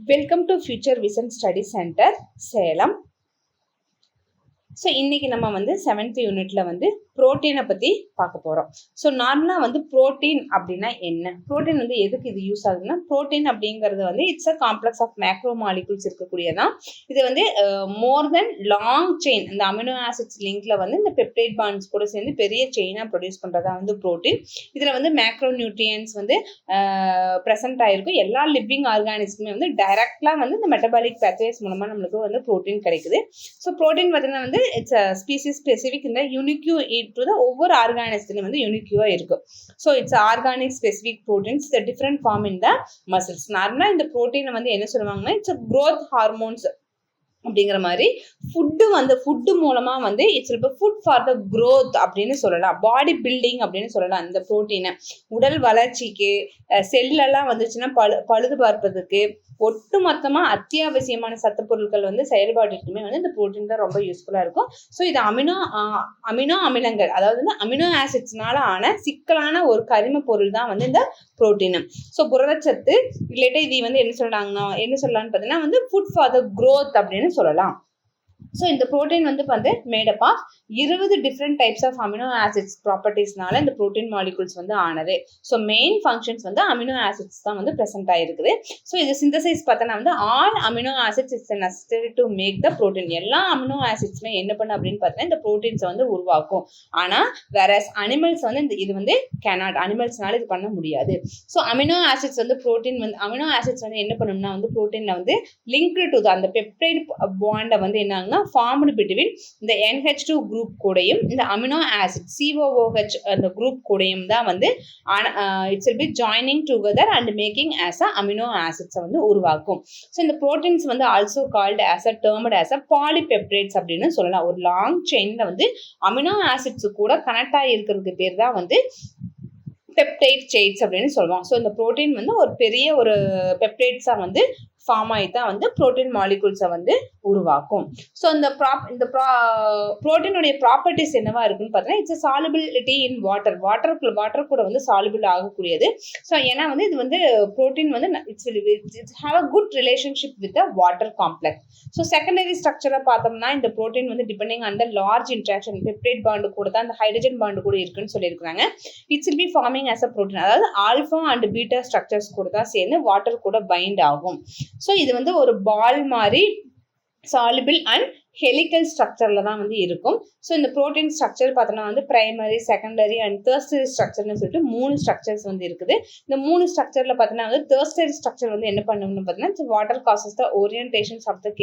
Welcome to future vision study centre Salem. So இன்னைக்கு நம்ம வந்து 7th யூனிட்ல வந்து புரோட்டீனை பற்றி பார்க்க போகிறோம். ஸோ நார்மலாக வந்து புரோட்டீன் அப்படின்னா என்ன, புரோட்டீன் வந்து எதுக்கு இது யூஸ் ஆகுதுன்னா, புரோட்டீன் அப்படிங்கிறது வந்து it's a complex of macro molecules இருக்கக்கூடியதான். இது வந்து மோர் தென் லாங் செயின், இந்த அமினோ ஆசிட்ஸ் லிங்க்ல வந்து இந்த பெப்டைட் பாண்ட்ஸ் கூட சேர்ந்து பெரிய செயினாக ப்ரொடியூஸ் பண்ணுறதா வந்து புரோட்டீன். இதில் வந்து மேக்ரோ நியூட்ரியன்ஸ் வந்து ப்ரெசென்ட் ஆகிருக்கும். எல்லா லிவிங் ஆர்கானிஸ்க்குமே வந்து டைரக்டாக வந்து இந்த மெட்டபாலிக் பேத்வேஸ் மூலமாக நம்மளுக்கு வந்து புரோட்டீன் கிடைக்குது. ஸோ புரோட்டீன் பார்த்தீங்கன்னா வந்து இட்ஸ் ஸ்பீசிஸ் ஸ்பெசிஃபிக், இந்த யூனிக்யூ ஒவ்வொரு ஆர்கானிஸ்லையும் வந்து யூனிக்யூவா இருக்கு. So it's organic specific proteins the different form in the muscles. நார்மலா இந்த ப்ரோட்டீனை வந்து என்ன சொல்லுவாங்கன்னா இட்ஸ் க்ரோத் ஹார்மோன்ஸ் அப்படிங்கிற மாதிரி ஃபுட்டு மூலமா வந்து it's food for the growth அப்படின்னு சொல்லலாம், பாடி பில்டிங் அப்படின்னு சொல்லலாம். இந்த ப்ரோட்டீனை உடல் வளர்ச்சிக்கு, செல்லெல்லாம் வந்துச்சுன்னா பழுது பார்ப்பதற்கு, ஒட்டு மொத்தமா அத்தியாவசியமான சத்து பொருட்கள் வந்து செயல்பாட்டுக்குமே வந்து இந்த புரோட்டீன் தான் ரொம்ப யூஸ்ஃபுல்லா இருக்கும். ஸோ இது அமினோ அமிலங்கள், அதாவது வந்து அமினோ ஆசிட்ஸ்னால ஆன சிக்கலான ஒரு கரிம பொருள் தான் வந்து இந்த புரோட்டீன். ஸோ புரதச்சத்து ரிலேட்டா இது வந்து என்ன சொல்லலாம்னு பார்த்தீங்கன்னா வந்து ஃபுட் ஃபார் த க்ரோத் அப்படின்னு சொல்லலாம். ஸோ இந்த புரோட்டீன் வந்து made up of 20 different types of amino acids ப்ராப்பர்ட்டிஸ்னால இந்த புரோட்டீன் மாலிகுல்ஸ் வந்து ஆனது. ஸோ மெயின் ஃபங்க்ஷன்ஸ் வந்து அமினோ ஆசிட்ஸ் தான் வந்து ப்ரெசென்ட் ஆகிருக்குது. ஸோ இது சிந்தசைஸ் பார்த்தோன்னா வந்து all amino acids it's necessary to make the protein. எல்லா அமினோ ஆசிட்ஸுமே என்ன பண்ணு அப்படின்னு பார்த்தீங்கன்னா இந்த புரோட்டீன்ஸை வந்து உருவாக்கும். ஆனால் வேற அனிமல்ஸ் வந்து இது வந்து கேனாட், அனிமல்ஸ்னால இது பண்ண முடியாது. ஸோ அமினோ ஆசிட்ஸ் வந்து அமினோ ஆசிட்ஸ் வந்து என்ன பண்ணணும்னா வந்து புரோட்டீன்ல வந்து லிங்க்டு டு அந்த பெப்டைட் பாண்டை வந்து என்னன்னா ஃபார்ம்டு பிட்வீன் இந்த NH2 குரூப் கூடயும் இந்த அமினோ ஆசிட் COOH அந்த குரூப் கூடயும் தான் வந்து it's will be joining together and making as a amino ஆசிட்ஸை வந்து உருவாக்கும். ஸோ இந்த புரோட்டீன்ஸ் வந்து also called as a termed as a polypeptides அப்படின்னு சொல்லலாம். ஒரு லாங் செயின்ல வந்து அமினோ ஆசிட்ஸ் கூட கனெக்ட் ஆகி இருக்கிறதுக்கு பேர் தான் வந்து பெப்டைட் செயின்ஸ் அப்படின்னு சொல்லுவாங்க. ஸோ இந்த புரோட்டீன் வந்து ஒரு பெரிய ஒரு பெப்டைட்ஸா வந்து ஃபார்ம் ஆகி தான் வந்து புரோட்டீன் மாலிகுல்ஸை வந்து உருவாக்கும். ஸோ இந்த புரோட்டீனுடைய ப்ராப்பர்ட்டிஸ் என்னவா இருக்குன்னு பார்த்தீங்கன்னா இட்ஸ் சாலிபிலிட்டி இன் வாட்டர் கூட வந்து சாலிபிள் ஆகக்கூடியது. ஸோ ஏன்னா வந்து இது வந்து புரோட்டீன் வந்து it's have a good relationship with the water complex. So secondary ஸ்ட்ரக்சரை பார்த்தோம்னா இந்த புரோட்டீன் வந்து depending on the large interaction peptide bond கூட தான் அந்த ஹைட்ரஜன் பாண்டு கூட இருக்குன்னு சொல்லியிருக்காங்க. It's will be forming as a protein, அதாவது ஆல்ஃபா அண்ட் பீட்டா ஸ்ட்ரக்சர்ஸ் கூட தான் சேர்ந்து வாட்டர் கூட பைண்ட் ஆகும். ஸோ இது வந்து ஒரு பால் மாதிரி சாலிபிள் அண்ட் ஹெலிக்கல் ஸ்ட்ரக்சர்ல தான் வந்து இருக்கும். ஸோ இந்த புரோட்டீன் ஸ்ட்ரக்சர் பார்த்தோம்னா வந்து பிரைமரி, செகண்டரி அண்ட் தேர்ஸ்டரி ஸ்ட்ரக்சர்னு சொல்லிட்டு 3 ஸ்ட்ரக்சர்ஸ் வந்து இருக்குது. இந்த 3 ஸ்ட்ரக்சர்ல பார்த்தோம்னா வந்து தேர்ஸ்டரி ஸ்ட்ரக்சர் வந்து என்ன பண்ணணும்னு பார்த்தீங்கன்னா water causes the orientations of the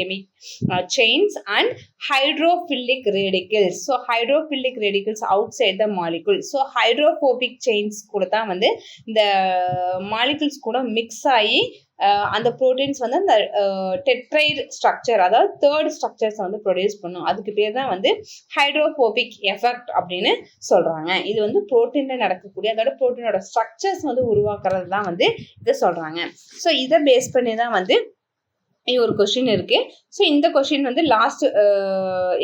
chains and hydrophilic radicals. So hydrophilic radicals outside the molecule. So hydrophobic chains கூட தான் வந்து இந்த மாலிகுல்ஸ் கூட மிக்ஸ் ஆகி அந்த புரோட்டீன்ஸ் வந்து அந்த டெட்ரைட் ஸ்ட்ரக்சர், அதாவது தேர்ட் ஸ்ட்ரக்சர்ஸ் வந்து ப்ரொடியூஸ் பண்ணும். அதுக்கு பேர் தான் வந்து ஹைட்ரோபோபிக் எஃபெக்ட் அப்படின்னு சொல்றாங்க. இது வந்து புரோட்டீன்ல நடக்கக்கூடிய அதோட புரோட்டீனோட ஸ்ட்ரக்சர்ஸ் வந்து உருவாக்குறது தான் வந்து இதை சொல்றாங்க. ஸோ இதை பேஸ் பண்ணி தான் வந்து ஒரு கொஸ்டின் இருக்கு. ஸோ இந்த கொஸ்டின் வந்து லாஸ்ட்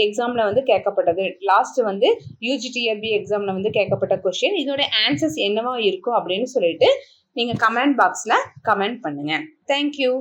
எக்ஸாம்ல வந்து கேட்கப்பட்டது. லாஸ்ட் வந்து UGTRB எக்ஸாம்ல வந்து கேட்கப்பட்ட கொஸ்டின். இதோட ஆன்சர்ஸ் என்னவா இருக்கும் அப்படின்னு சொல்லிட்டு நீங்க கமெண்ட் பாக்ஸ்ல கமெண்ட் பண்ணுங்க. தேங்க்யூ.